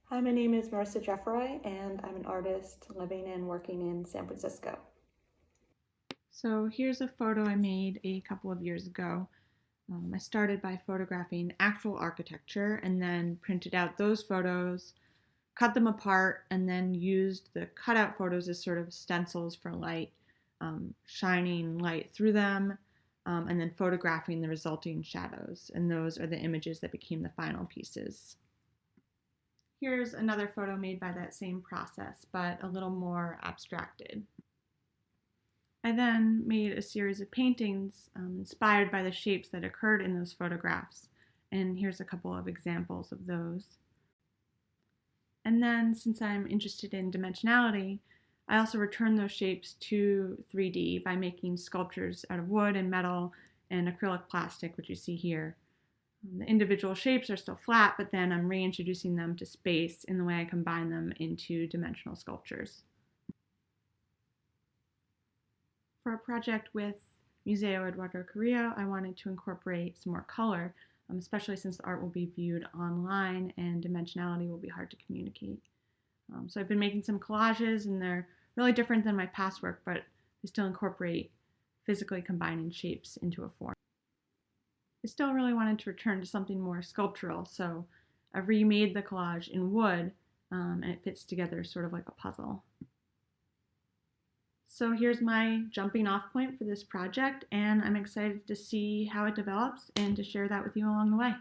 Hi, my name is Marissa Geoffroy, and I'm an artist living and working in San Francisco. So here's a photo I made a couple of years ago. I started by photographing actual architecture and then printed out those photos, cut them apart, and then used the cutout photos as sort of stencils for light, shining light through them, and then photographing the resulting shadows. And those are the images that became the final pieces. Here's another photo made by that same process, but a little more abstracted. I then made a series of paintings inspired by the shapes that occurred in those photographs. And here's a couple of examples of those. And then, since I'm interested in dimensionality, I also returned those shapes to 3D by making sculptures out of wood and metal and acrylic plastic, which you see here. The individual shapes are still flat, but then I'm reintroducing them to space in the way I combine them into dimensional sculptures. For a project with Museo Eduardo Carrillo, I wanted to incorporate some more color, especially since the art will be viewed online and dimensionality will be hard to communicate. So I've been making some collages, and they're really different than my past work, but they still incorporate physically combining shapes into a form. I still really wanted to return to something more sculptural, so I've remade the collage in wood, and it fits together sort of like a puzzle. So here's my jumping off point for this project, and I'm excited to see how it develops and to share that with you along the way.